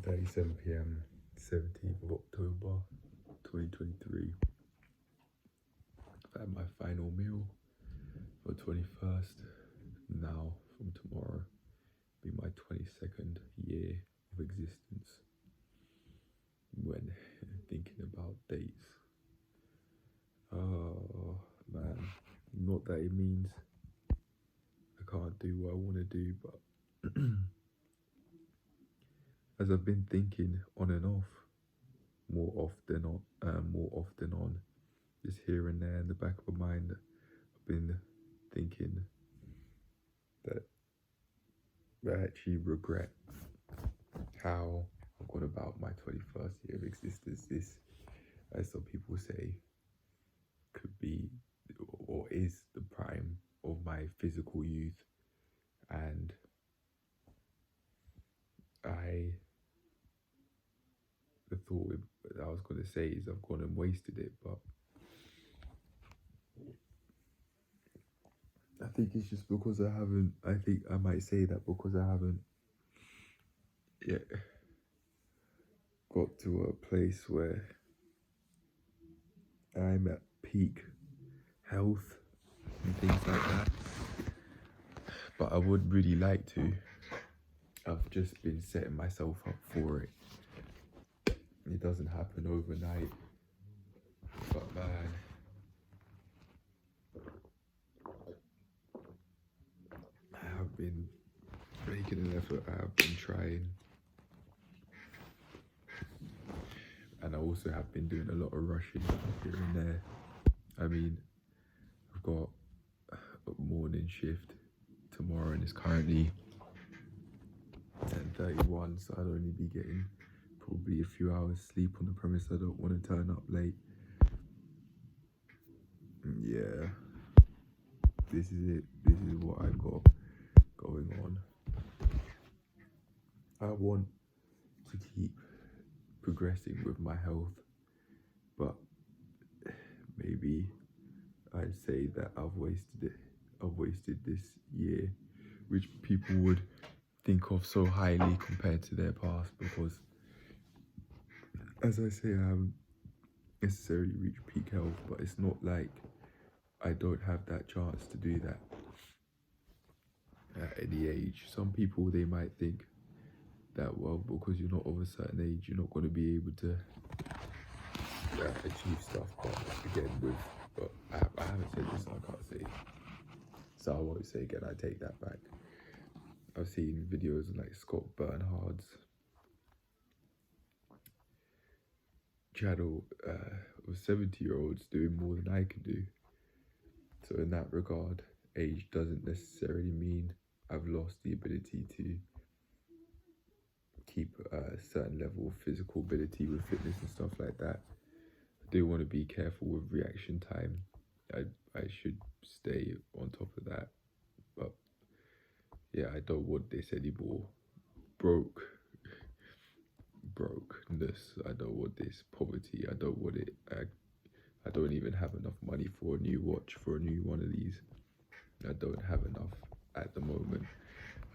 11:37 p.m. 17th of October 2023. I've had my final meal for 21st. Now from tomorrow be my 22nd year of existence. When thinking about dates, oh man, not that it means I can't do what I want to do, but as I've been thinking on and off, more often on, just here and there in the back of my mind, I've been thinking that I actually regret how I've gone about my 21st year of existence. This, as some people say, could be or is the prime of my physical youth, and the thought I was going to say is I've gone and wasted it, but I think it's just because I think I might say that because I haven't yet got to a place where I'm at peak health and things like that. But I would really like to. I've just been setting myself up for it. It doesn't happen overnight. But man, I have been making an effort. I have been trying. And I also have been doing a lot of rushing here and there. I mean, I've got a morning shift tomorrow and it's currently 10:31, so I'd only be getting probably a few hours sleep on the premise. I don't want to turn up late. Yeah, this is it. This is what I've got going on. I want to keep progressing with my health, but maybe I'd say that I've wasted it. I've wasted this year, which people would think of so highly compared to their past, because as I say, I haven't necessarily reached peak health, but it's not like I don't have that chance to do that at any age. Some people, they might think that, well, because you're not of a certain age, you're not going to be able to achieve stuff. But again, I haven't said this, so I can't say. So I won't say again. I take that back. I've seen videos of like Scott Bernhard's channel of 70-year-olds doing more than I can do. So in that regard, age doesn't necessarily mean I've lost the ability to keep a certain level of physical ability with fitness and stuff like that. I do want to be careful with reaction time. I should stay on top of that. But yeah, I don't want this anymore. Brokenness. I don't want this poverty. I don't want it. I don't even have enough money for a new watch, for a new one of these. I don't have enough at the moment.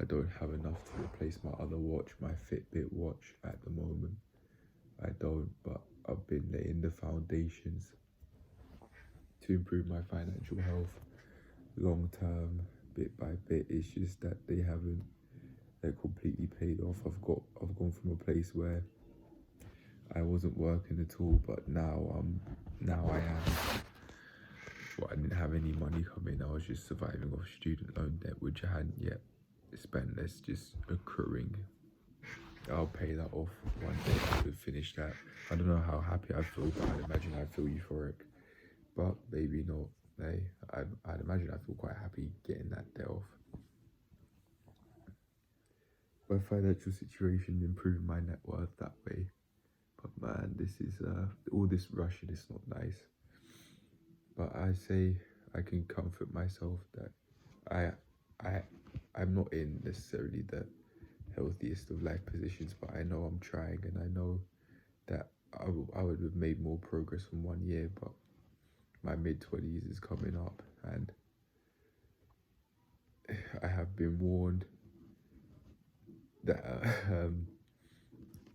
I don't have enough to replace my other watch, my Fitbit watch at the moment. I don't, but I've been laying the foundations to improve my financial health long term, bit by bit. It's just that they're completely paid off. I've gone from a place where I wasn't working at all, but now I am. Well, I didn't have any money coming. I was just surviving off student loan debt, which I hadn't yet spent. That's just accruing. I'll pay that off one day. I could finish that. I don't know how happy I feel, but I'd imagine I feel euphoric. But maybe not. Hey, I'd imagine I feel quite happy getting that debt off. My financial situation, improving my net worth that way. But man, this is all this rushing is not nice. But I say I can comfort myself that I'm not in necessarily the healthiest of life positions, but I know I'm trying, and I know that I would have made more progress from 1 year, but my mid-20s is coming up, and I have been warned that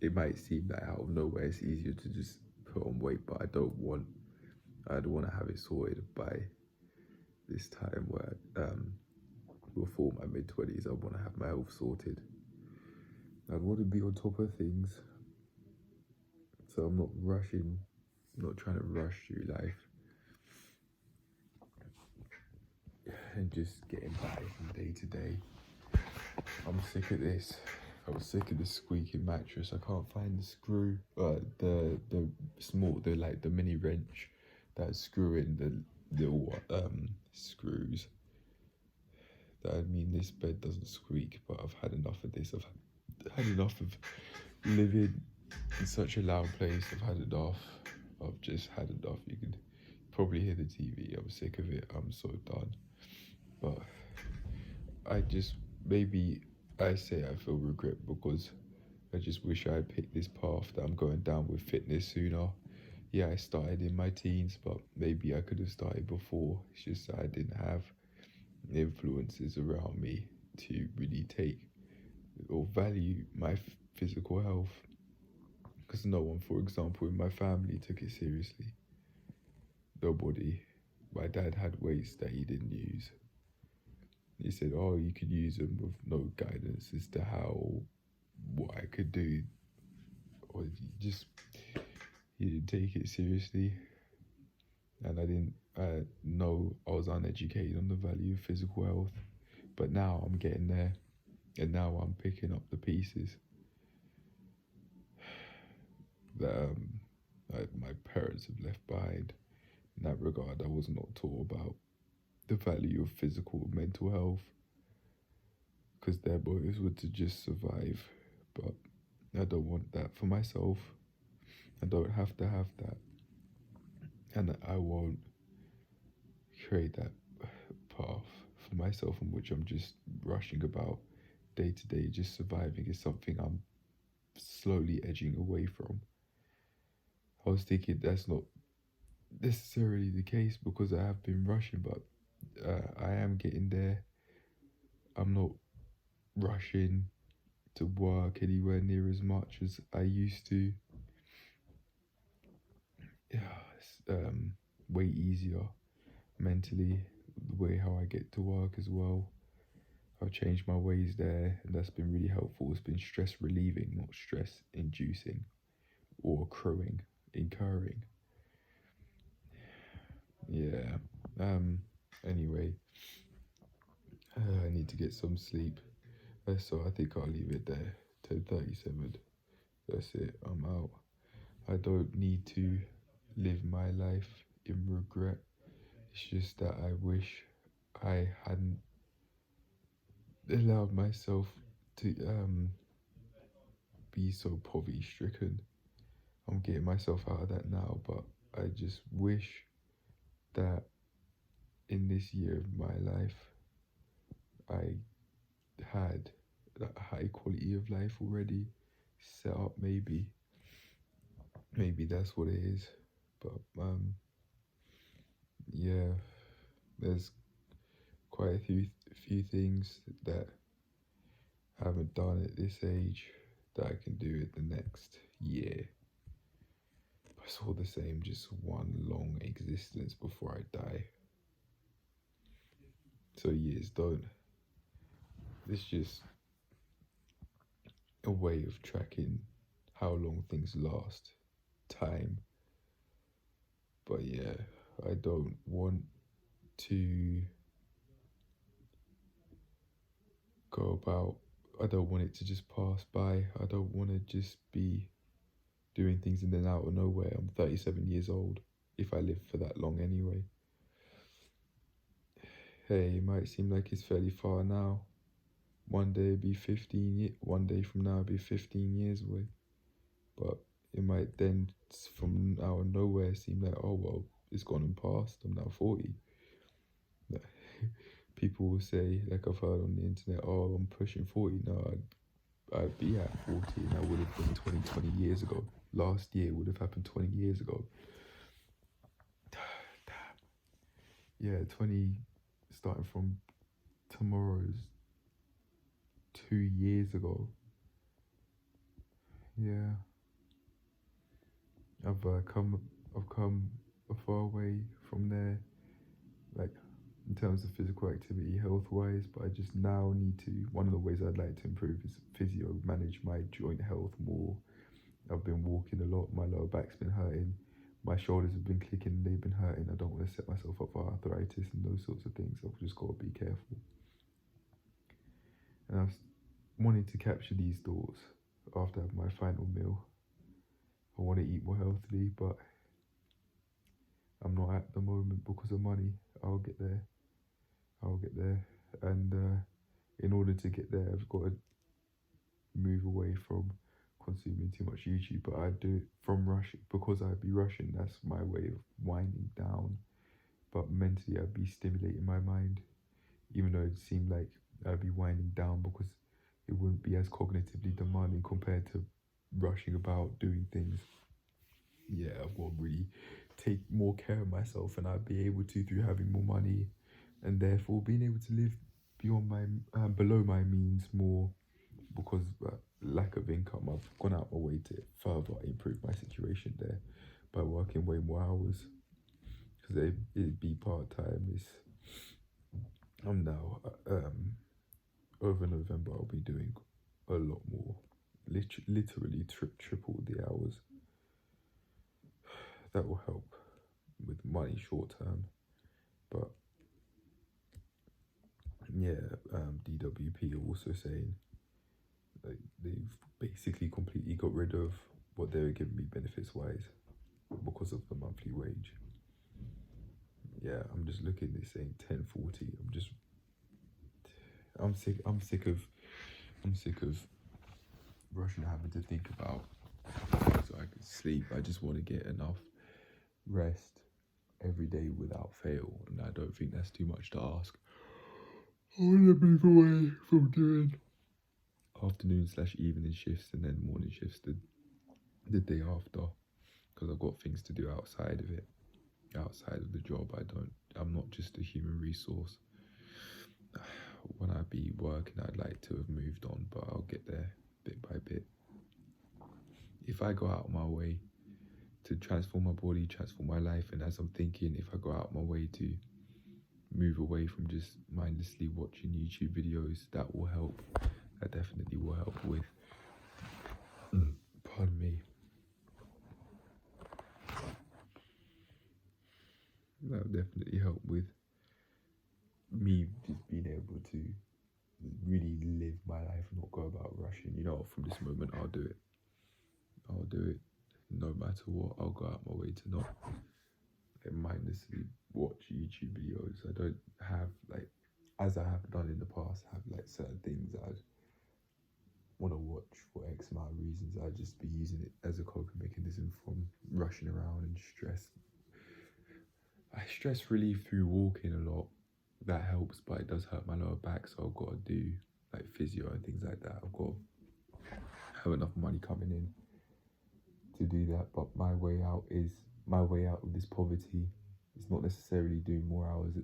it might seem that out of nowhere it's easier to just put on weight, but I don't want to have it sorted by this time where before my mid-20s I want to have my health sorted. I want to be on top of things, so I'm not rushing, not trying to rush through life and just getting by from day to day. I'm sick of this. I was sick of the squeaky mattress. I can't find the screw, the the mini wrench that screw in the little screws. I mean, this bed doesn't squeak, but I've had enough of this. I've had enough of living in such a loud place. I've had enough. I've just had enough. You can probably hear the TV. I'm sick of it. I'm so done. But maybe I say I feel regret because I just wish I had picked this path that I'm going down with fitness sooner. Yeah, I started in my teens, but maybe I could have started before. It's just that I didn't have influences around me to really take or value my physical health, because no one, for example, in my family took it seriously. Nobody. My dad had weights that he didn't use. He said, oh, you could use them with no guidance as to what I could do. Or he didn't take it seriously. And I didn't know I was uneducated on the value of physical health. But now I'm getting there. And now I'm picking up the pieces that my parents have left behind. In that regard, I was not taught about the value of physical and mental health, because their motives were to just survive. But I don't want that for myself. I don't have to have that. And I won't create that path for myself in which I'm just rushing about day to day, just surviving is something I'm slowly edging away from. I was thinking that's not necessarily the case because I have been rushing, but I am getting there. I'm not rushing to work anywhere near as much as I used to. Yeah, it's way easier mentally, the way how I get to work as well. I've changed my ways there, and that's been really helpful. It's been stress relieving, not stress inducing or incurring. Yeah. Anyway, I need to get some sleep. So I think I'll leave it there. 10:37. That's it. I'm out. I don't need to live my life in regret. It's just that I wish I hadn't allowed myself to be so poverty stricken. I'm getting myself out of that now, but I just wish that in this year of my life I had that high quality of life already set up. Maybe that's what it is. But yeah, there's quite a few things that I haven't done at this age that I can do at the next year. But it's all the same, just one long existence before I die. So years don't. It's just a way of tracking how long things last, time. But yeah, I don't want to go about, I don't want it to just pass by. I don't want to just be doing things and then out of nowhere. I'm 37 years old, if I live for that long anyway. Hey, it might seem like it's fairly far now. One day it'll be 1 day from now it'll be 15 years away. But it might then, from out of nowhere, seem like, oh well, it's gone and passed. I'm now 40. People will say, like I've heard on the internet, oh, I'm pushing 40 now. I'd be at 40, and that would have been 20 years ago. Last year would have happened 20 years ago. Yeah, 20, starting from tomorrow's 2 years ago. yeah, I've come a far way from there, like in terms of physical activity, health wise. But I just now need to. One of the ways I'd like to improve is physio, manage my joint health more. I've been walking a lot. My lower back's been hurting. My shoulders have been clicking. They've been hurting. I don't want to set myself up for arthritis and those sorts of things. I've just got to be careful. And I've wanted to capture these thoughts after I have my final meal. I want to eat more healthily, but I'm not at the moment because of money. I'll get there. I'll get there. And in order to get there, I've got to move away from consuming too much YouTube. But I do it from rushing because I'd be rushing. That's my way of winding down. But mentally, I'd be stimulating my mind, even though it seemed like I'd be winding down because it wouldn't be as cognitively demanding compared to rushing about doing things. Yeah, I've got to really take more care of myself, and I'd be able to through having more money, and therefore being able to live beyond my below my means more because lack of income. I've gone out my way to further improve my situation there by working way more hours because it'd be part time. I'm now over November. I'll be doing a lot more, literally triple the hours. That will help with money short term, but yeah, DWP are also saying like they've basically completely got rid of what they were giving me benefits wise because of the monthly wage. Yeah, I'm just looking. They're saying 10.40. I'm sick of rushing, having to think about so I can sleep. I just want to get enough rest every day without fail, and I don't think that's too much to ask. I want to move away from doing afternoon/evening shifts and then morning shifts the day after, because I've got things to do outside of it, outside of the job. I'm not just a human resource. When I be working, I'd like to have moved on, but I'll get there bit by bit. If I go out of my way to transform my body, transform my life, and as I'm thinking, if I go out of my way to move away from just mindlessly watching YouTube videos, that will help. That definitely will help with, pardon me, that will definitely help with me just being able to really live my life and not go about rushing. From this moment, I'll do it. I'll do it no matter what. I'll go out my way to not mindlessly watch YouTube videos. I don't have, like, as I have done in the past, have like certain things I'd want to watch for X amount of reasons. I'd just be using it as a coping mechanism from rushing around and stress. I stress relief through walking a lot. That helps, but it does hurt my lower back, so I've got to do like physio and things like that. I've got to have enough money coming in to do that. But my way out of this poverty. It's not necessarily doing more hours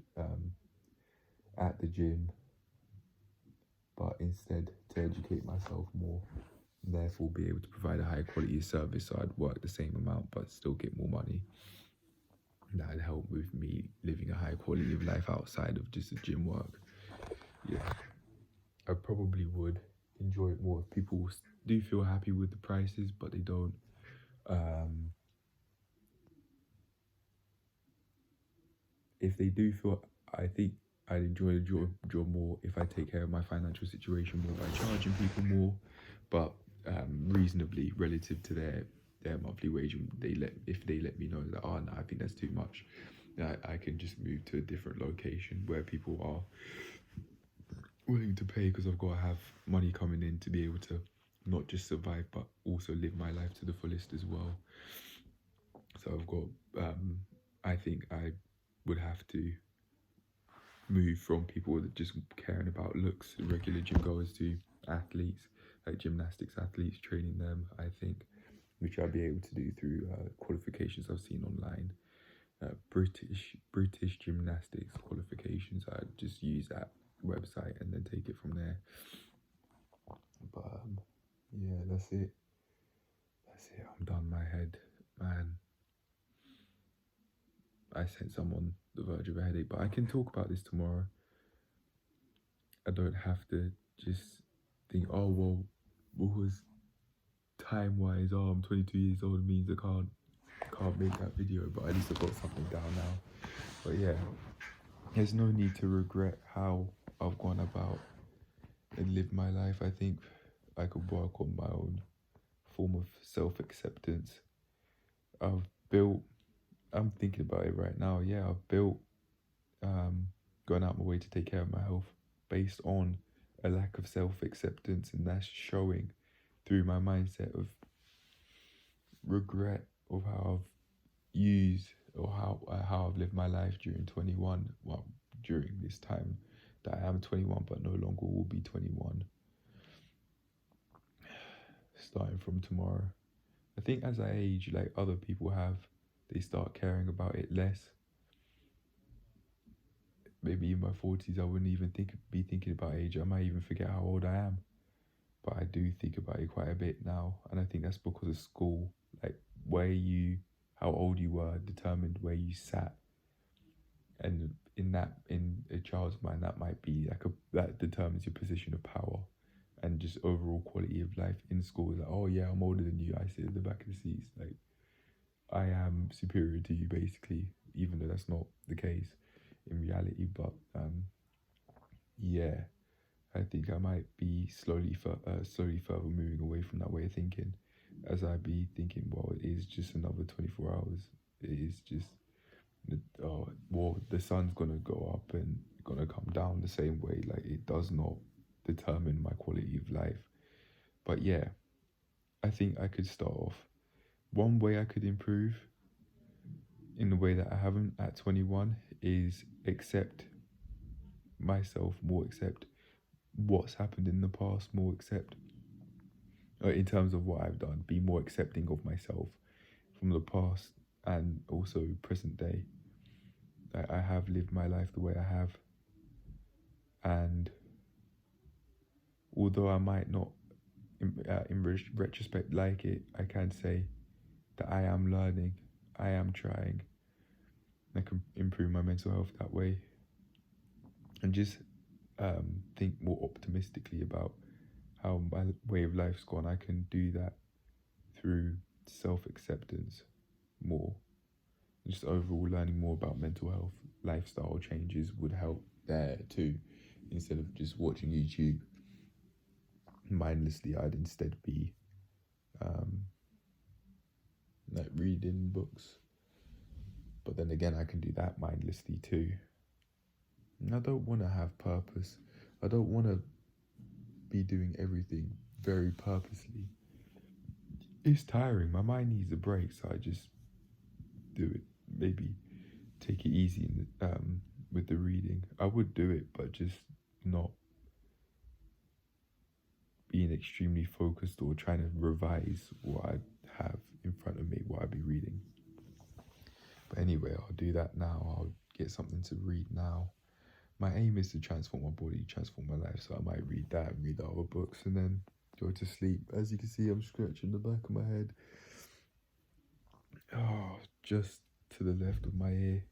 at the gym, but instead to educate myself more, and therefore be able to provide a higher quality of service. So I'd work the same amount but still get more money. That'd help with me living a high quality of life outside of just the gym work. Yeah, I probably would enjoy it more if people do feel happy with the prices, but they don't. If they do feel, I think I'd enjoy the job more if I take care of my financial situation more by charging people more, but reasonably relative to their monthly wage. And if they let me know that, oh no, I think that's too much, I can just move to a different location where people are willing to pay, because I've got to have money coming in to be able to not just survive but also live my life to the fullest as well. So I've got I think I would have to move from people that just caring about looks, regular gym goers, to athletes, like gymnastics athletes, training them, I think, which I'll be able to do through qualifications I've seen online. British gymnastics qualifications. I just use that website and then take it from there. But yeah, that's it. That's it. I'm done. My head, man. I sense I'm on the verge of a headache, but I can talk about this tomorrow. I don't have to just think, oh well, what was time wise? Oh, I'm 22 years old means I can't make that video, but at least I've got something down now. But yeah, there's no need to regret how I've gone about and lived my life. I think I could work on my own form of self-acceptance. I've built, I'm thinking about it right now, yeah, I've built going out my way to take care of my health based on a lack of self-acceptance, and that's showing through my mindset of regret of how I've used or how I've lived my life during 21, well, during this time that I am 21 but no longer will be 21, starting from tomorrow. I think as I age, like other people have, they start caring about it less. Maybe in my 40s, I wouldn't even be thinking about age. I might even forget how old I am. But I do think about it quite a bit now. And I think that's because of school. Like how old you were determined where you sat. And in a child's mind, that might be that determines your position of power and just overall quality of life in school. Is like, oh yeah, I'm older than you. I sit at the back of the seats. Like, I am superior to you, basically, even though that's not the case in reality. But yeah, I think I might be slowly further moving away from that way of thinking, as I be thinking, well, it is just another 24 hours. It is just, well, the sun's gonna go up and gonna come down the same way. Like, it does not determine my quality of life. But yeah, I think I could start off. One way I could improve in the way that I haven't at 21 is accept myself more, accept what's happened in the past more, accept in terms of what I've done, be more accepting of myself from the past and also present day. I have lived my life the way I have, and although I might not in retrospect like it, I can say that I am learning, I am trying. I can improve my mental health that way, and just think more optimistically about how my way of life's gone. I can do that through self-acceptance more. Just overall learning more about mental health, lifestyle changes would help there too. Instead of just watching YouTube mindlessly, I'd instead be like reading books. But then again, I can do that mindlessly too. And I don't want to have purpose. I don't want to be doing everything very purposely. It's tiring. My mind needs a break, so I just do it. Maybe take it easy with the reading. I would do it, but just not being extremely focused or trying to revise what I have in front of me, what I'd be reading. But anyway, I'll do that now. I'll get something to read now. My aim is to transform my body, transform my life, so I might read that and read the other books and then go to sleep. As you can see, I'm scratching the back of my head. Oh, just to the left of my ear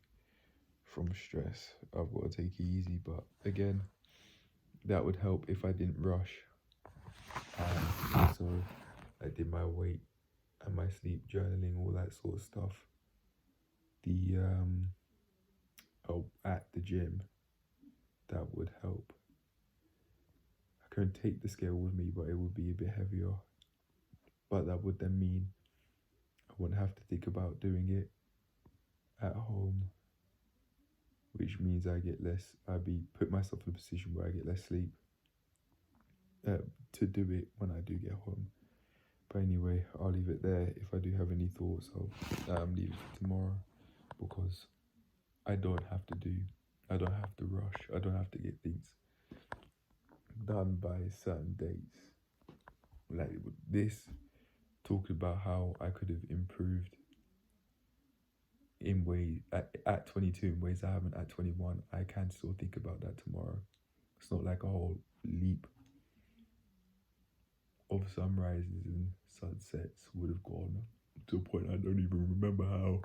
from stress. I've got to take it easy, but again, that would help if I didn't rush. And also, I did my weight and my sleep journaling, all that sort of stuff. At the gym, that would help. I couldn't take the scale with me, but it would be a bit heavier. But that would then mean I wouldn't have to think about doing it at home, which means put myself in a position where I get less sleep to do it when I do get home. But anyway, I'll leave it there. If I do have any thoughts, I'll leave it for tomorrow, because I don't have to rush, I don't have to get things done by certain dates. Like this, talking about how I could have improved in ways at 22 in ways I haven't at 21. I can still think about that tomorrow. It's not like a whole leap of sunrises and sets would have gone to a point I don't even remember how.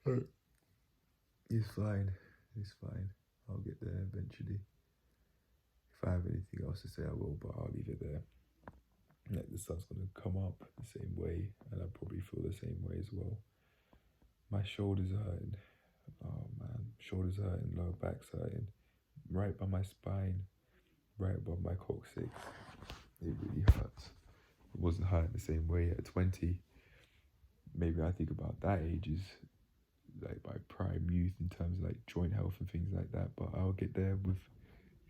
Uh, It's fine. It's fine. I'll get there eventually. If I have anything else to say, I will, but I'll leave it there. Like the sun's gonna come up the same way, and I probably feel the same way as well. My shoulders are hurting. Oh man, shoulders are hurting, lower back's hurting, right by my spine, right above my coccyx. It really hurts. It wasn't hurting the same way at 20. Maybe I think about that age is like my prime youth in terms of like joint health and things like that. But I'll get there with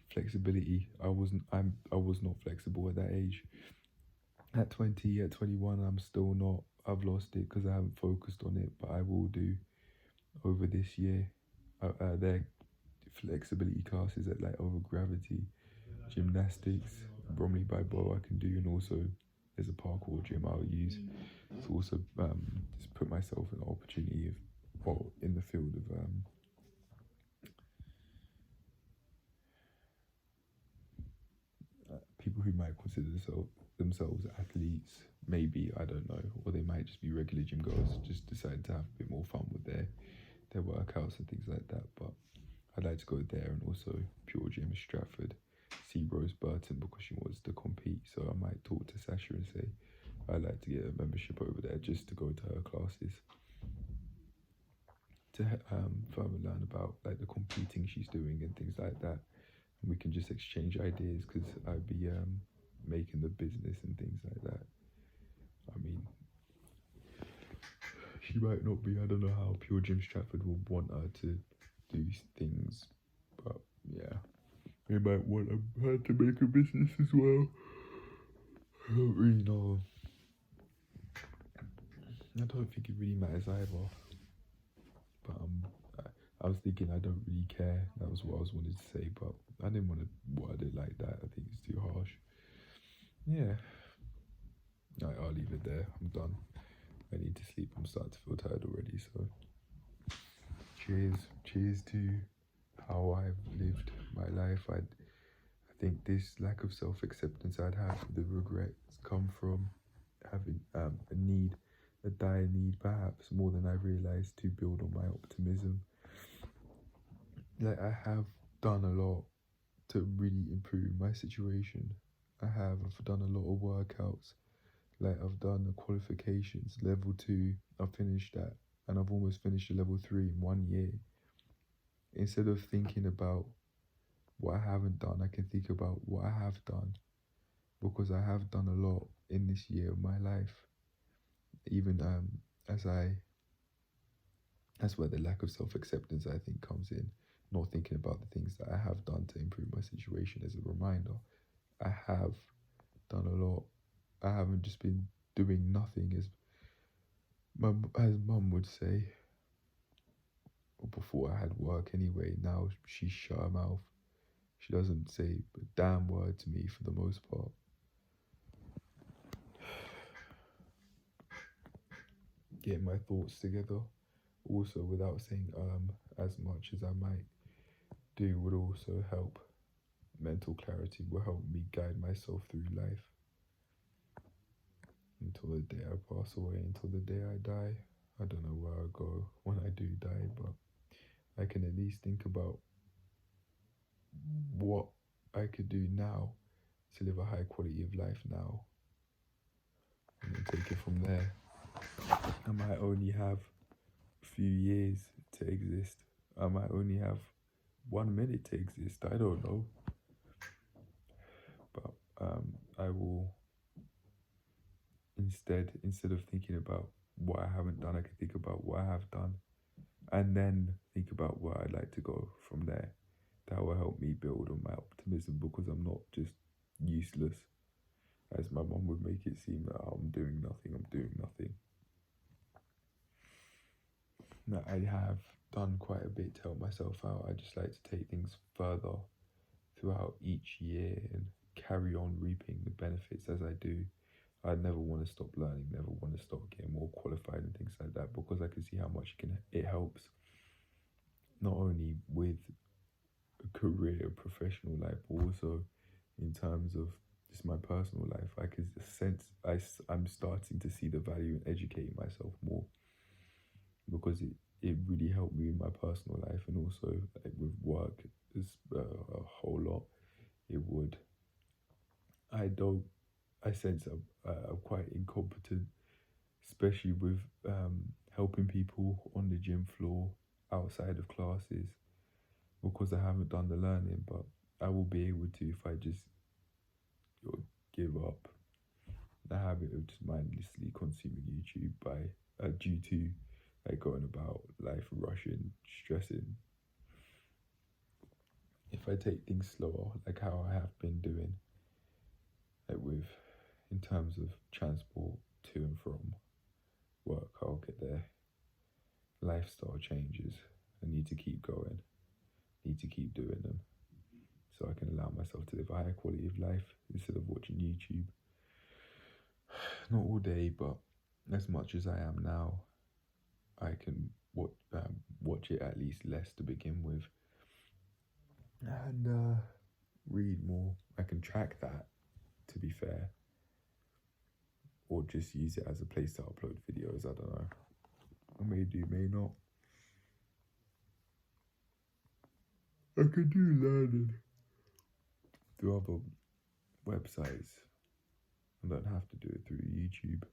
flexibility. I was not flexible at that age. At 20, at 21, I'm still not. I've lost it because I haven't focused on it, but I will do over this year. Their flexibility classes at like over gravity, gymnastics, Bromley by Bow I can do, and also there's a parkour gym I'll use to also just put myself in the opportunity of, well, in the field of people who might consider themselves athletes, maybe, I don't know, or they might just be regular gym goers, just decide to have a bit more fun with their workouts and things like that. But I'd like to go there, and also Pure Gym Stratford, see Rose Burton because she wants to compete. So I might talk to Sasha and say I'd like to get a membership over there just to go to her classes to further learn about like the competing she's doing and things like that. And we can just exchange ideas because I'd be making the business and things like that. I mean, she might not be. I don't know how Pure Gym Stratford will want her to do things, but yeah, they might want her to make a business as well. I don't really know. I don't think it really matters either. But I was thinking I don't really care. That was what I was wanting to say, but I didn't want to word it like that. I think it's too harsh. Yeah, I'll leave it there. I'm done. I need to sleep. I'm starting to feel tired already. So, cheers to how I've lived my life. I think this lack of self-acceptance I'd have, the regrets come from having a dire need, perhaps more than I realized, to build on my optimism. Like I have done a lot to really improve my situation. I've done a lot of workouts. Like I've done the qualifications, level 2, I've finished that, and I've almost finished a level 3 in 1 year. Instead of thinking about what I haven't done, I can think about what I have done, because I have done a lot in this year of my life. Even that's where the lack of self-acceptance I think comes in, not thinking about the things that I have done to improve my situation. As a reminder, I have done a lot. I haven't just been doing nothing, as mum would say. Or before I had work anyway. Now she's shut her mouth. She doesn't say a damn word to me for the most part. Getting my thoughts together, also without saying as much as I might do, would also help. Mental clarity will help me guide myself through life until the day I pass away, until the day I die. I don't know where I'll go when I do die, but I can at least think about what I could do now to live a high quality of life now, and then take it from there. I might only have a few years to exist. I might only have 1 minute to exist. I don't know. But I will instead of thinking about what I haven't done, I can think about what I have done, and then think about where I'd like to go from there. That will help me build on my optimism, because I'm not just useless, as my mum would make it seem that I'm doing nothing. That I have done quite a bit to help myself out. I just like to take things further throughout each year and carry on reaping the benefits as I do. I never want to stop learning, never want to stop getting more qualified and things like that, because I can see how much it helps, not only with a career, professional life, but also in terms of just my personal life, I could sense I'm starting to see the value in educating myself more, because it really helped me in my personal life, and also like with work is a whole lot. It would. I don't. I sense I'm quite incompetent, especially with helping people on the gym floor outside of classes, because I haven't done the learning. But I will be able to if I just give up the habit of just mindlessly consuming YouTube by due to like going about life rushing, stressing. If I take things slower, like how I have been doing, like with in terms of transport to and from work, I'll get there. Lifestyle changes. I need to keep going. Need to keep doing them, so I can allow myself to live a higher quality of life instead of watching YouTube. Not all day, but as much as I am now, I can watch it at least less to begin with, and read more. I can track that, to be fair, or just use it as a place to upload videos. I don't know. I may do, may not. I could do learning through other websites. I don't have to do it through YouTube,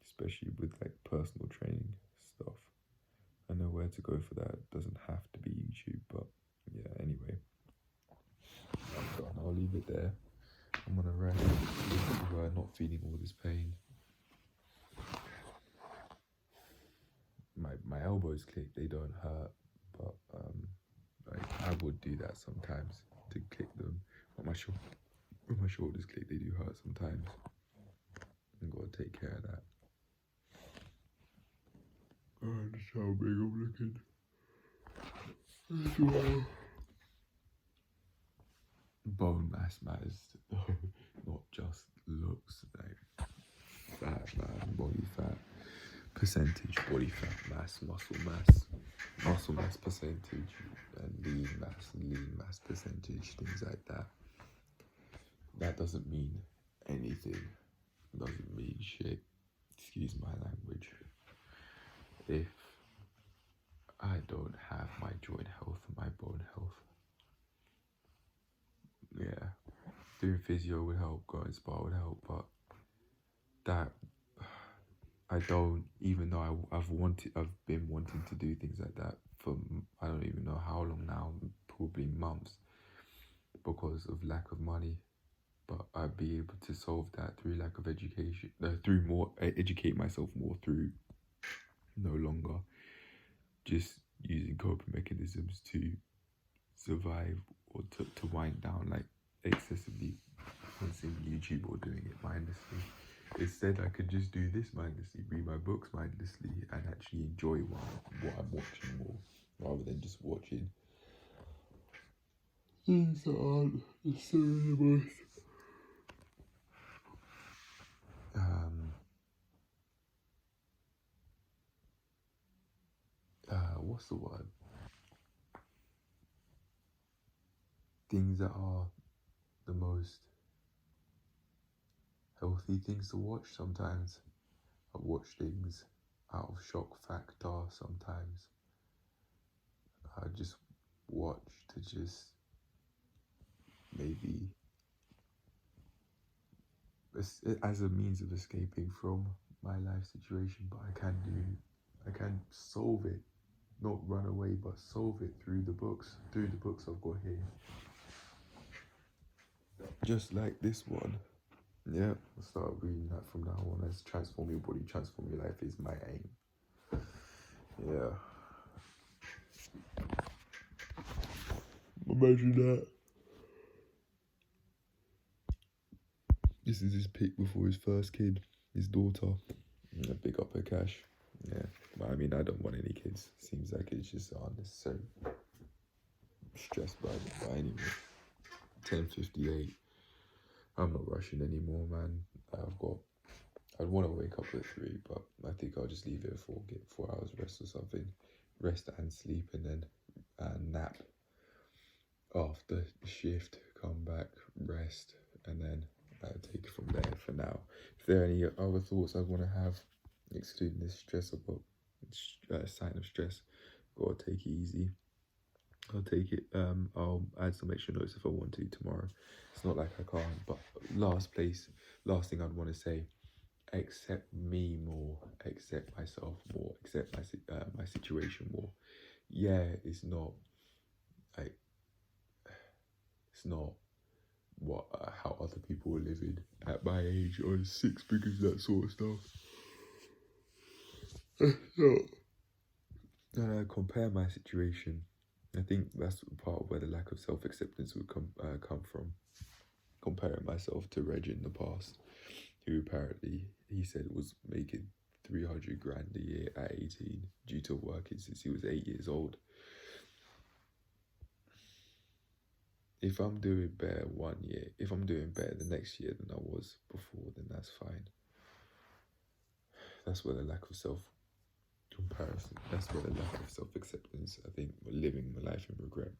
especially with like personal training stuff. I know where to go for that. It doesn't have to be YouTube, but yeah, anyway. I'm done. I'll leave it there. I'm gonna rest because I'm not feeling all this pain. My elbows click, they don't hurt, but I would do that sometimes to click them. But when my shoulders click, they do hurt sometimes. I'm gonna take care of that. That's how big I'm looking as well. Bone mass matters, not just looks. Like fat, man, body fat percentage, body fat mass, muscle mass percentage, and lean mass percentage, things like that. That doesn't mean anything. Doesn't mean shit. Excuse my language. If I don't have my joint health and my bone health, yeah, doing physio would help, going spa would help, but that I don't. Even though I've been wanting to do things like that for I don't even know how long now, probably months, because of lack of money. But I'd be able to solve that through lack of education, through more educate myself more, through no longer just using coping mechanisms to survive or to wind down, like excessively consuming YouTube or doing it mindlessly. Instead, I could just do this mindlessly, read my books mindlessly, and actually enjoy what I'm watching more, rather than just watching things that aren't necessarily the most what's the word? Things that are the most healthy things to watch. Sometimes I watch things out of shock factor. Sometimes I just watch to just maybe as a means of escaping from my life situation, but I can solve it, not run away, but solve it through the books I've got here. Just like this one. Yeah, I'll start reading that from now on. As Transform Your Body, Transform Your Life is my aim. Yeah. Imagine that. This is his pic before his first kid, his daughter. Yeah, big up her cash. Yeah, but I mean, I don't want any kids. Seems like it's just unnecessary stress burden. But anyway, 10:58. I'm not rushing anymore, man. I'd want to wake up at 3, but I think I'll just leave it at 4, get 4 hours rest or something. Rest and sleep, and then nap after the shift, come back, rest, and then take it from there for now. If there are any other thoughts I want to have, excluding this stress about sign of stress, gotta take it easy. I'll take it. I'll add some extra notes if I want to tomorrow. It's not like I can't. But last thing I'd want to say: accept me more, accept myself more, accept my situation more. Yeah, it's not like it's not what how other people are living at my age on 6 figures, that sort of stuff. No. Compare my situation. I think that's part of where the lack of self-acceptance would come from. Comparing myself to Reg in the past, who apparently he said was making 300 grand a year at 18 due to working since he was 8 years old. If I'm doing better 1 year, if I'm doing better the next year than I was before, then that's fine. That's where the lack of self-comparison, that's where the lack of self-acceptance, I think, living my life in regret,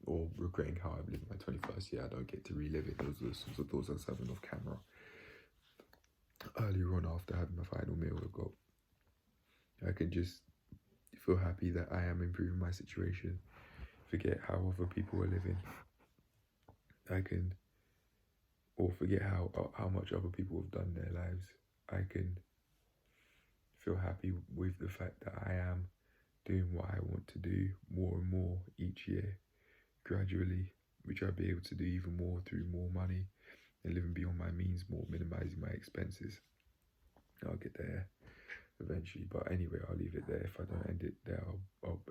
or regretting how I've lived my 21st year. I don't get to relive it. Those are sorts of thoughts I was having off camera earlier on after having my final meal. I can just feel happy that I am improving my situation, forget how other people are living. Or forget how much other people have done in their lives. I can feel happy with the fact that I am doing what I want to do more and more each year, gradually, which I'll be able to do even more through more money and living beyond my means, more minimizing my expenses. I'll get there eventually, but anyway, I'll leave it there. If I don't end it there,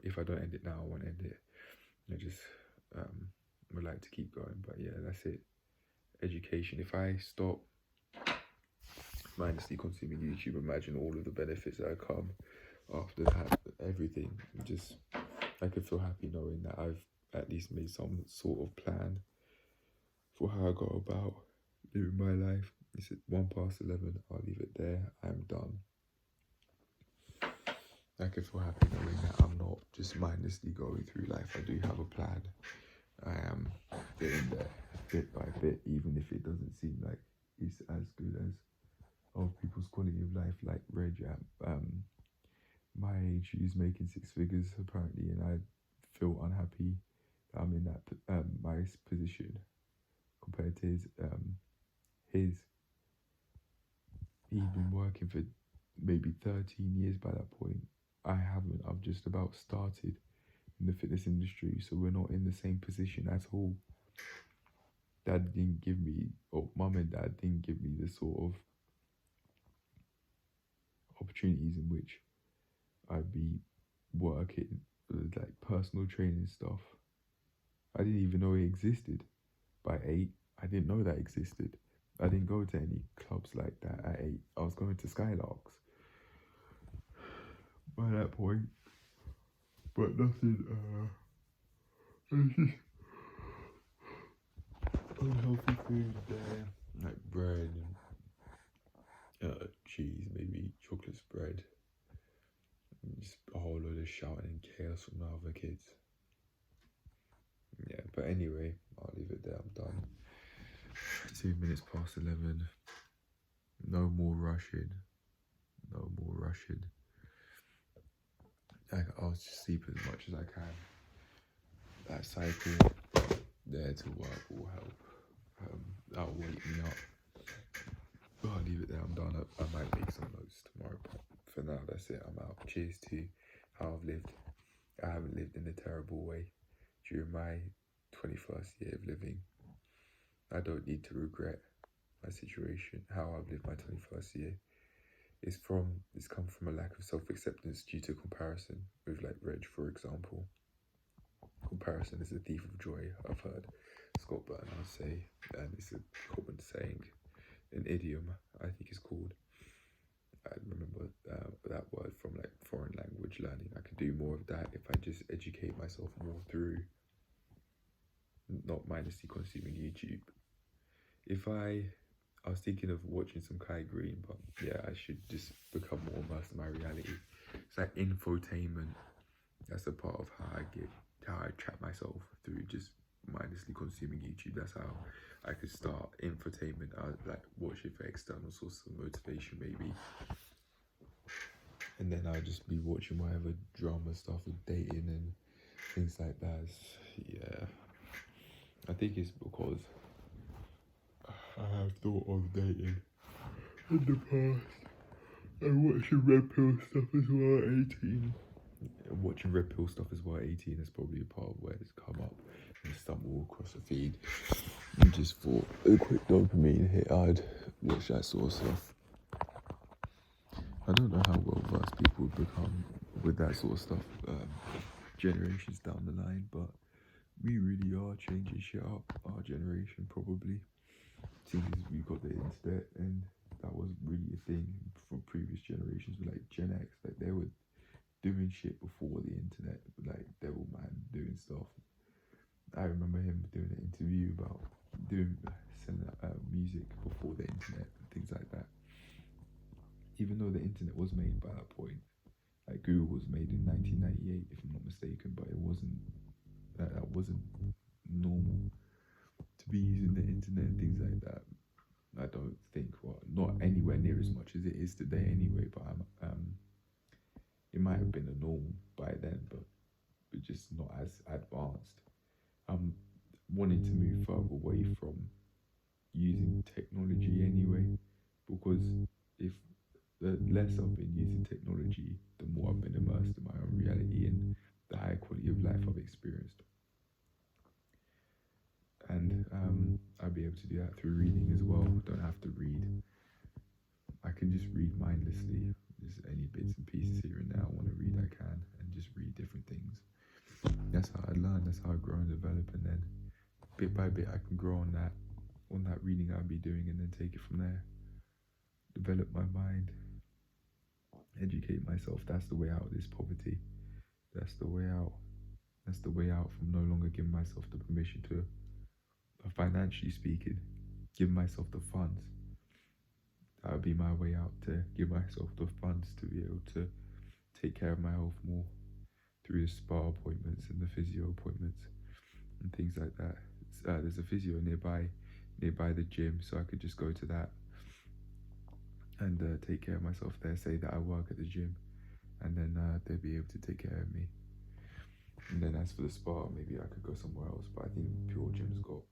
if I don't end it now, I won't end it. I just would like to keep going, but yeah, that's it. Education. If I stop mindlessly consuming YouTube, imagine all of the benefits that come after that. Everything. Just I could feel happy knowing that I've at least made some sort of plan for how I go about living my life. It's at 11:01. I'll leave it there. I'm done. I can feel happy knowing that I'm not just mindlessly going through life. I do have a plan. I am getting there bit by bit, even if it doesn't seem like it's as good as other people's quality of life, like Reg at my age, who's making 6 figures apparently, and I feel unhappy that I'm in that my position compared to his. He's been working for maybe 13 years by that point. I haven't. I've just about started in the fitness industry, so we're not in the same position at all. Dad didn't give me, or mum and dad didn't give me the sort of opportunities in which I'd be working, like personal training stuff. I didn't even know it existed. By 8, I didn't know that existed. I didn't go to any clubs like that at 8. I was going to Skylarks by that point, but nothing unhealthy food there, like bread and cheese, maybe chocolate spread, and just a whole load of shouting and chaos from the other kids. Yeah, but anyway, I'll leave it there. I'm done. 11:02. No more rushing. No more rushing. I'll just sleep as much as I can. That cycle there to work will help. That'll wake me up. But I'll leave it there. I'm done. I might make some notes tomorrow, but for now, that's it. I'm out. Cheers to how I've lived. I haven't lived in a terrible way during my 21st year of living. I don't need to regret my situation, how I've lived my 21st year. It's come from a lack of self-acceptance due to comparison with like Reg, for example. Comparison is a thief of joy, I've heard Scott Bernard say, and it's a common saying, an idiom, I think it's called. I remember that word from like foreign language learning. I could do more of that if I just educate myself more through not mindlessly consuming YouTube. I was thinking of watching some Kai Green, but yeah, I should just become more immersed in my reality. It's like infotainment. That's a part of how I trap myself through just mindlessly consuming YouTube. That's how I could start infotainment. I like watch it for external sources of motivation, maybe. And then I'll just be watching whatever drama stuff with dating and things like that. Yeah, I think it's because I have thought of dating in the past and watching red pill stuff as well at 18. Watching red pill stuff as well at 18 is probably a part of where it's come up and stumble across the feed and just thought a quick dopamine hit, I'd watch that sort of stuff. I don't know how well versed people would become with that sort of stuff generations down the line, but we really are changing shit up, our generation probably. Since we got the internet, and that was really a thing from previous generations, like Gen X, like they were doing shit before the internet, like Devilman doing stuff. I remember him doing an interview about sending music before the internet and things like that. Even though the internet was made by that point, like Google was made in 1998, if I'm not mistaken, but it wasn't that wasn't normal to be using the internet and things like that. I don't think, well, not anywhere near as much as it is today anyway, but it might have been a norm by then, but just not as advanced. I'm wanting to move further away from using technology anyway, because if the less I've been using technology, the more I've been immersed in my own reality and the high quality of life I've experienced. And I'll be able to do that through reading as well. I don't have to read. I can just read mindlessly. Just any bits and pieces here and there I want to read, I can, and just read different things. That's how I learn. That's how I grow and develop. And then bit by bit, I can grow on that reading I'll be doing, and then take it from there. Develop my mind. Educate myself. That's the way out of this poverty. That's the way out. That's the way out from no longer giving myself the permission to, financially speaking, give myself the funds. That would be my way out, to give myself the funds to be able to take care of my health more through the spa appointments and the physio appointments and things like that. There's a physio nearby the gym, so I could just go to that and take care of myself there. Say that I work at the gym, and then they'd be able to take care of me. And then as for the spa, maybe I could go somewhere else, but I think Pure Gym's got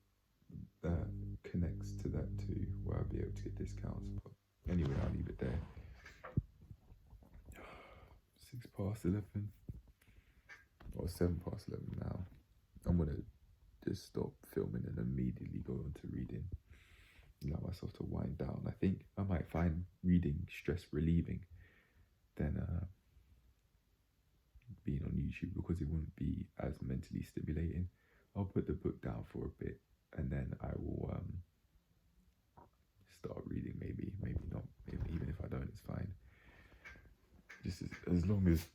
connects to that too, where I'll be able to get discounts. But anyway, I'll leave it there. 11:06, or 11:07 now. I'm gonna just stop filming and immediately go into reading. Allow myself to wind down. I think I might find reading stress relieving than being on YouTube, because it wouldn't be as mentally stimulating. I'll put the book down for a bit, and then I will start reading. Maybe not. Maybe even if I don't, it's fine. Just as long as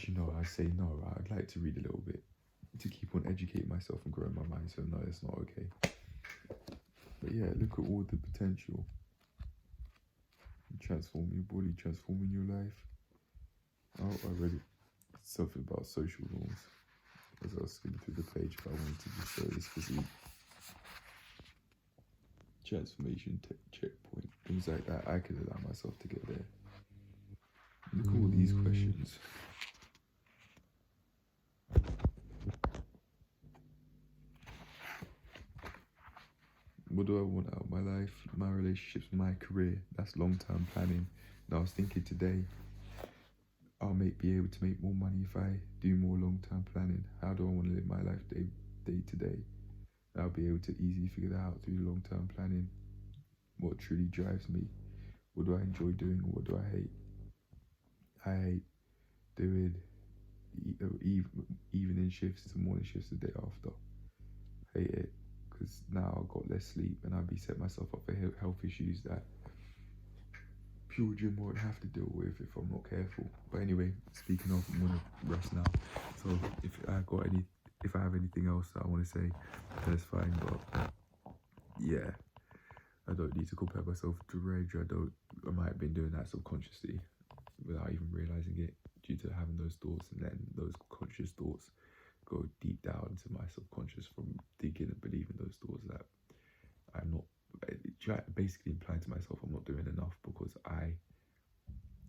you know, I say no. I'd like to read a little bit to keep on educating myself and growing my mind. So no, it's not okay. But yeah, look at all the potential. Transforming your body, transforming your life. Oh, I read something about social norms as I was skimming through the page, but I wanted to just show this physique. Transformation checkpoint, things like that. I could allow myself to get there. Look at all these questions. What do I want out of my life? My relationships, my career. That's long-term planning. And I was thinking today, I'll be able to make more money if I do more long-term planning. How do I want to live my life day to day? I'll be able to easily figure that out through long-term planning. What truly drives me? What do I enjoy doing? What do I hate? I hate doing evening shifts to morning shifts the day after. Hate it, because now I've got less sleep and I'll be setting myself up for health issues that Pure Gym won't have to deal with if I'm not careful. But anyway, speaking of, I'm gonna rest now. So if I have anything else that I want to say, that's fine. But yeah, I don't need to compare myself to Reg. I might have been doing that subconsciously without even realizing it, due to having those thoughts, and then those conscious thoughts go deep down into my subconscious from thinking and believing those thoughts that I'm not, basically implying to myself I'm not doing enough because I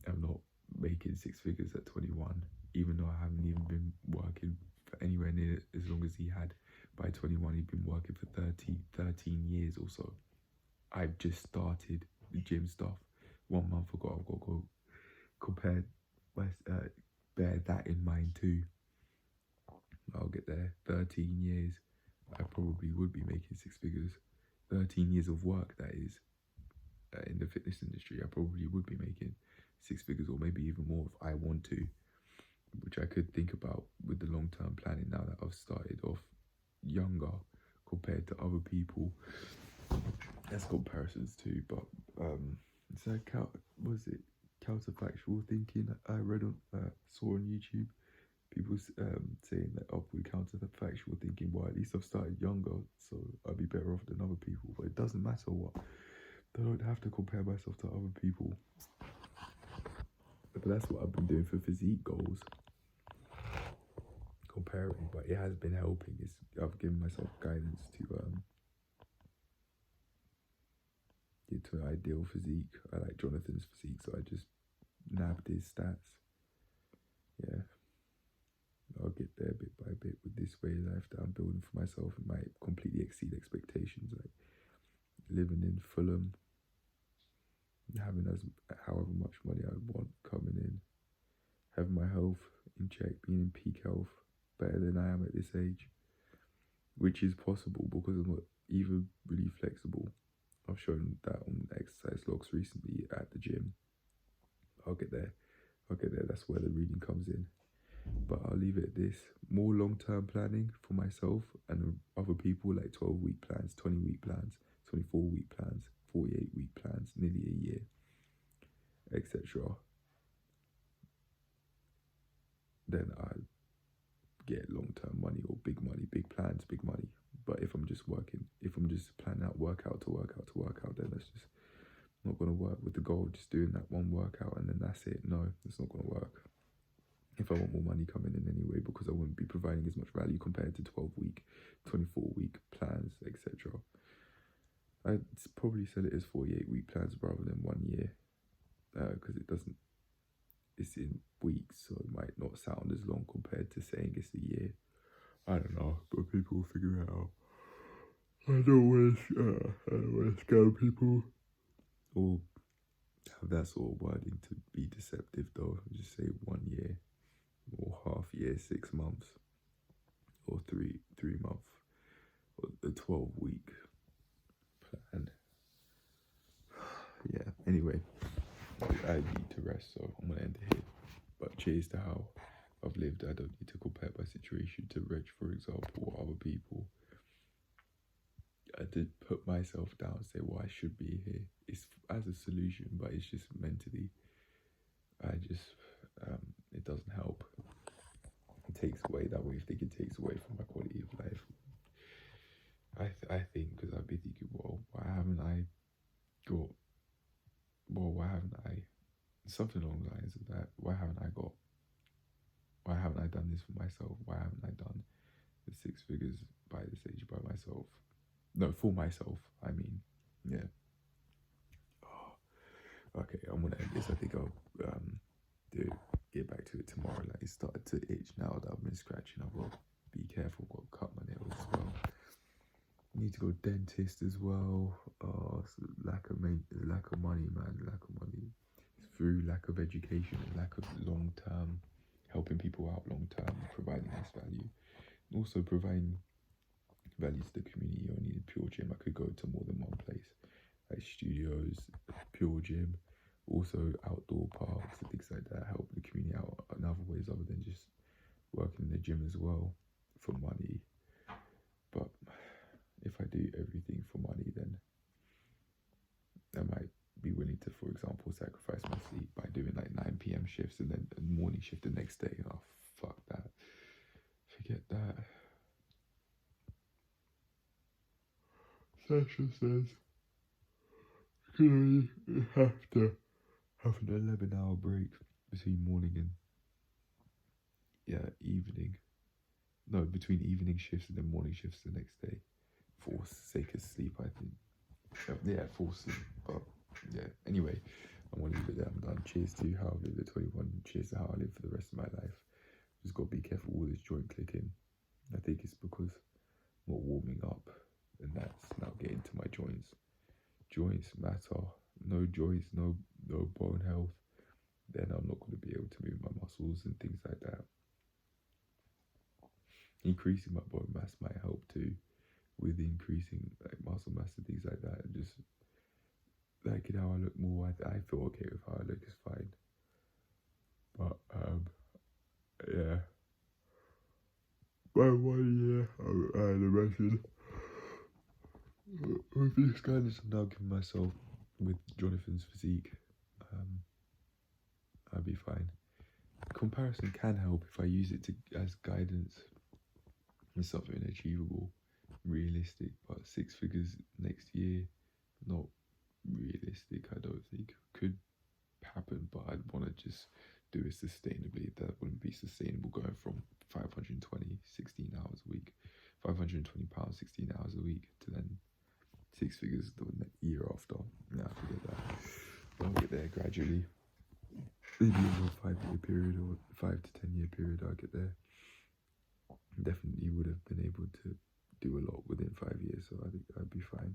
am not making six figures at 21, even though I haven't even been working for anywhere near as long as he had. By 21, he'd been working for 13 years or so. I've just started the gym stuff 1 month ago. I've got to go compare, bear that in mind too. I'll get there. 13 years, I probably would be making six figures. 13 years of work, that is, in the fitness industry, I probably would be making six figures or maybe even more if I want to, which I could think about with the long-term planning now that I've started off younger compared to other people. That's comparisons too, but it's like, was it counterfactual thinking I read on, saw on YouTube? People saying that upward counterfactual thinking, well, at least I've started younger, so I'd be better off than other people. But it doesn't matter what. I don't have to compare myself to other people. But that's what I've been doing for physique goals. Comparing, but it has been helping. I've given myself guidance to get to an ideal physique. I like Jonathan's physique, so I just nabbed his stats. Yeah. I'll get there bit by bit with this way of life that I'm building for myself. It might completely exceed expectations, like living in Fulham, having however much money I want coming in, having my health in check, being in peak health, better than I am at this age, which is possible because I'm not even really flexible. I've shown that on exercise logs recently at the gym. I'll get there. That's where the reading comes in. But I'll leave it at this. More long-term planning for myself and other people, like 12-week plans, 20-week plans, 24-week plans, 48-week plans, nearly a year, etc. Then I'll get long-term money or big money, big plans, big money. But if I'm just planning out workout to workout, then that's just not going to work with the goal, just doing that one workout and then that's it. No, it's not going to work. If I want more money coming in anyway, because I wouldn't be providing as much value compared to 12-week, 24-week plans, etc. I'd probably sell it as 48-week plans rather than 1 year, because it's in weeks, so it might not sound as long compared to saying it's a year. I don't know, but people will figure it out. I don't want to scare people or have that sort of wording to be deceptive though. Just say 1 year or half year, 6 months or 3 months or the 12-week plan. Yeah, anyway, I need to rest, so I'm going to end it here. But cheers to how I've lived. I don't need to compare my situation to Reg, for example, or other people. I did put myself down, say, well, I should be here. It's as a solution, but it's just mentally, it doesn't help. It takes away, that way of thinking takes away from my quality of life. I think, because I've been thinking, well, why haven't I something along the lines of that, why haven't I done this for myself? Why haven't I done the six figures by this age by myself? No, for myself, I mean, yeah. Oh, okay, I'm gonna end this. I think I'll get back to it tomorrow. Like, it started to itch now that I've been scratching. I've got to be careful, I've got to cut my nails as well. Need to go dentist as well. Lack of money, man. Lack of money. It's through lack of education and lack of long-term, helping people out long-term, providing this value. Also providing value to the community. You don't need a pure gym. I could go to more than one place, like studios, pure gym, also outdoor parks and things like that. Help the community out in other ways other than just working in the gym as well for money. But if I do everything for money, then I might be willing to, for example, sacrifice my sleep by doing like 9 p.m. shifts and then a morning shift the next day. Oh, fuck that. Forget that. Sasha says you have to have an 11-hour break between morning and evening. No, between evening shifts and then morning shifts the next day, for sake of sleep, I think. Yeah, full sleep. But yeah, anyway, I'm gonna leave it there. I'm done. Cheers to how I live at 21. Cheers to how I live for the rest of my life. Just gotta be careful with this joint clicking. I think it's because I'm not warming up, and that's now getting to my joints. Joints matter. No joints, no bone health. Then I'm not gonna be able to move my muscles and things like that. Increasing my bone mass might help too, with increasing like muscle mass and things like that, and just liking how I look more. I feel okay with how I look. It's fine. But yeah. By 1 year, I imagine with this guidance I'm now giving myself with Jonathan's physique, I'll be fine. Comparison can help if I use it as guidance. It's something achievable, realistic, but 6 figures next year, not realistic. I don't think could happen, but I'd want to just do it sustainably. That wouldn't be sustainable going from 520, 16 hours a week, 520 pounds, 16 hours a week, to then 6 figures the year after. Nah, forget that. I'll get there gradually. Maybe over a 5 year period or 5 to 10 year period, I'll get there. Definitely would have been able to do a lot within 5 years, so I think I'd be fine.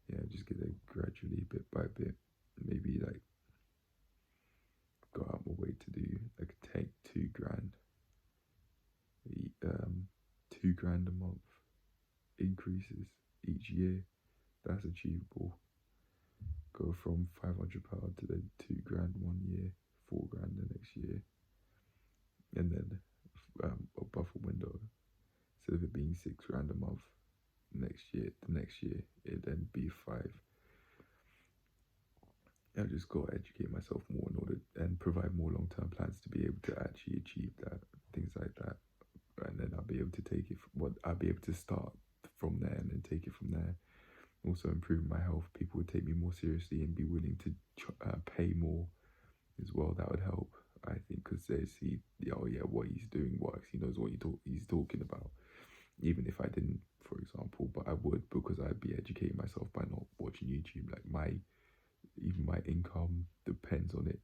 Yeah, just get there gradually, bit by bit. Maybe like go out my way to do like take 2 grand, 2 grand a month increases each year. That's achievable. Go from £500 to then 2 grand 1 year, 4 grand the next year, and then a buffer window. Instead of it being 6 grand a month, the next year it then be 5. I just got to educate myself more in order and provide more long-term plans to be able to actually achieve that, things like that, and then I'll be able to take it. I'll be able to start from there and then take it from there. Also improving my health, people would take me more seriously and be willing to pay more as well. That would help, I think, because they see, oh yeah, what he's doing works. He knows what he's talking about. Even if I didn't, for example, but I would, because I'd be educating myself by not watching YouTube. Like even my income depends on it.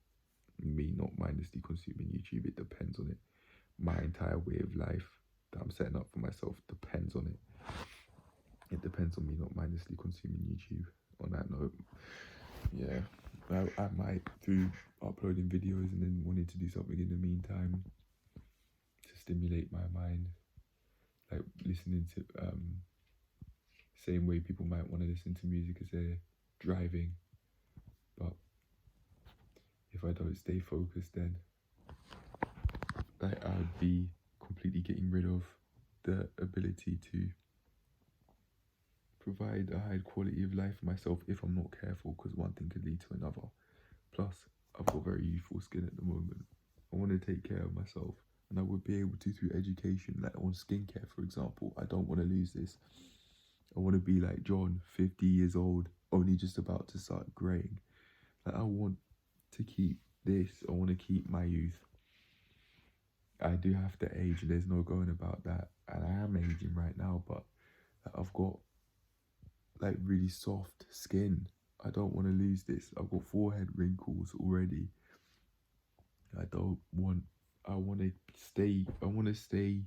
Me not mindlessly consuming YouTube, it depends on it. My entire way of life that I'm setting up for myself depends on it. It depends on me not mindlessly consuming YouTube. On that note, yeah, I might through uploading videos and then wanting to do something in the meantime to stimulate my mind, like listening to same way people might want to listen to music as they're driving, but if I don't stay focused, then I would be completely getting rid of the ability to provide a high quality of life for myself if I'm not careful, because one thing could lead to another. Plus, I've got very youthful skin at the moment. I want to take care of myself, and I would be able to through education, like on skincare, for example. I don't want to lose this. I want to be like John, 50 years old, only just about to start graying. Like, I want to keep this. I want to keep my youth. I do have to age, and there's no going about that. And I am aging right now, but I've got like really soft skin. I don't want to lose this. I've got forehead wrinkles already. I want to stay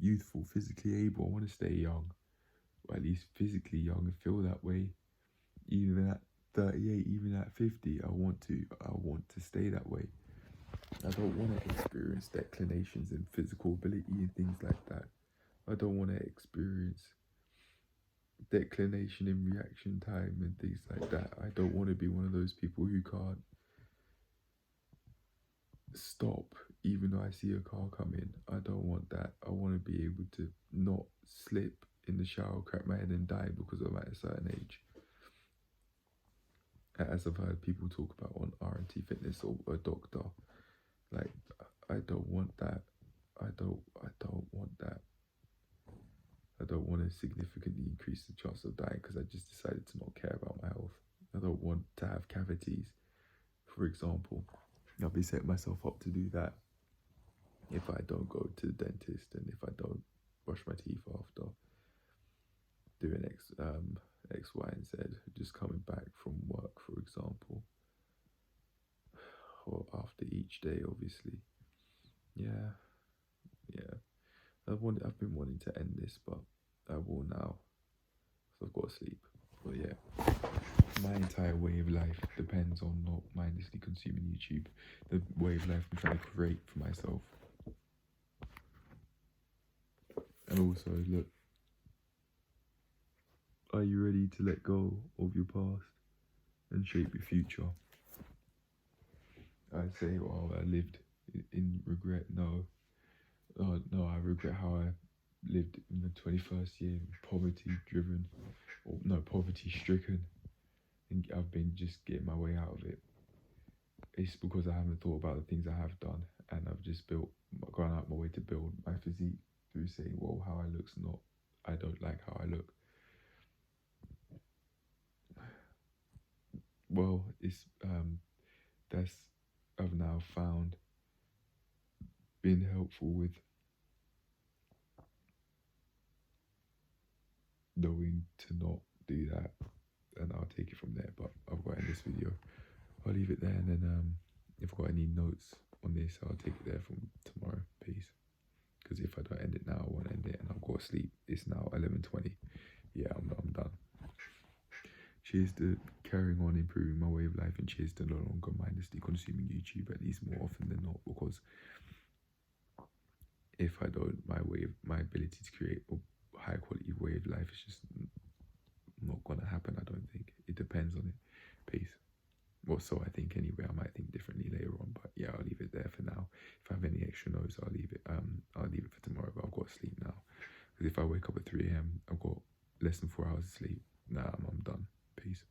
youthful, physically able. I want to stay young, or at least physically young, and feel that way. Even at 38, even at 50, I want to stay that way. I don't want to experience declinations in physical ability and things like that. I don't want to experience declination in reaction time and things like that. I don't want to be one of those people who can't stop even though I see a car coming. I don't want that. I want to be able to not slip in the shower, crack my head and die because I'm at a certain age. As I've heard people talk about on R&T Fitness or a doctor. Like, I don't want that. I don't want that. I don't want to significantly increase the chance of dying because I just decided to not care about my health. I don't want to have cavities, for example. I'll be setting myself up to do that. if I don't go to the dentist and if I don't brush my teeth after doing X, Y, and Z, just coming back from work, for example, or after each day, obviously. Yeah, yeah. I've been wanting to end this, but I will now. So I've got to sleep. But yeah, my entire way of life depends on not mindlessly consuming YouTube. The way of life I'm trying to create for myself. And also, look, are you ready to let go of your past and shape your future? I say, well, I lived in regret. No, no, I regret how I lived in the 21st year, poverty-driven, or no, poverty-stricken, and I've been just getting my way out of it. It's because I haven't thought about the things I have done, and I've just gone out my way to build my physique through saying, well, how I look's not, I don't like how I look. Well, it's that's I've now found been helpful with knowing to not do that, and I'll take it from there. But I've got in this video, I'll leave it there, and then if I've got any notes on this, I'll take it there from tomorrow. Peace. Because if I don't end it now, I won't end it, and I'll go to sleep. It's now 11:20. Yeah, I'm done. Cheers to carrying on improving my way of life, and cheers to no longer mindlessly consuming YouTube, at least more often than not, because if I don't, my ability to create a high quality way of life is just not gonna happen. I don't think. It depends on it. Peace. Well, so I think anyway. I might think differently later on, but yeah, I'll leave it there for now. If I have any extra notes, I'll leave it. I'll leave it for tomorrow. But I've got to sleep now, because if I wake up at 3 a.m., I've got less than 4 hours of sleep. Nah, I'm done. Peace.